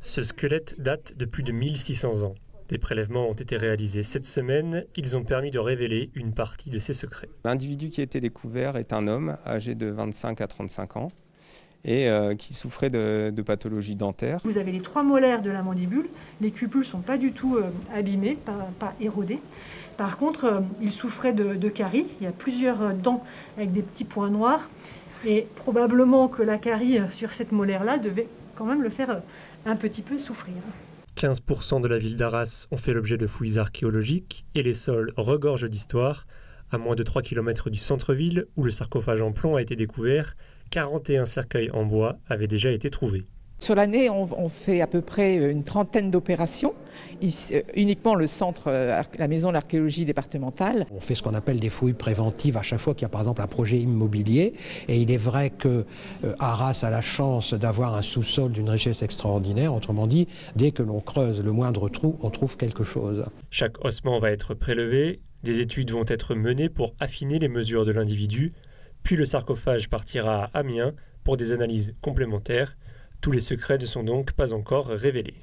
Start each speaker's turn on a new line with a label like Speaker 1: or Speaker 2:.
Speaker 1: Ce squelette date de plus de 1600 ans. Des prélèvements ont été réalisés cette semaine. Ils ont permis de révéler une partie de ses secrets.
Speaker 2: L'individu qui a été découvert est un homme âgé de 25 à 35 ans et qui souffrait de pathologies dentaires.
Speaker 3: Vous avez les 3 molaires de la mandibule. Les cupules ne sont pas du tout abîmées, pas érodées. Par contre, il souffrait de caries. Il y a plusieurs dents avec des petits points noirs. Et probablement que la carie sur cette molaire-là devait quand même le faire un petit peu souffrir.
Speaker 1: 15% de la ville d'Arras ont fait l'objet de fouilles archéologiques et les sols regorgent d'histoire. À moins de 3 km du centre-ville, où le sarcophage en plomb a été découvert, 41 cercueils en bois avaient déjà été trouvés.
Speaker 4: Sur l'année, on fait à peu près une trentaine d'opérations, uniquement le centre, la maison de l'archéologie départementale.
Speaker 5: On fait ce qu'on appelle des fouilles préventives à chaque fois qu'il y a par exemple un projet immobilier. Et il est vrai que Arras a la chance d'avoir un sous-sol d'une richesse extraordinaire. Autrement dit, dès que l'on creuse le moindre trou, on trouve quelque chose.
Speaker 1: Chaque ossement va être prélevé. Des études vont être menées pour affiner les mesures de l'individu. Puis le sarcophage partira à Amiens pour des analyses complémentaires. Tous les secrets ne sont donc pas encore révélés.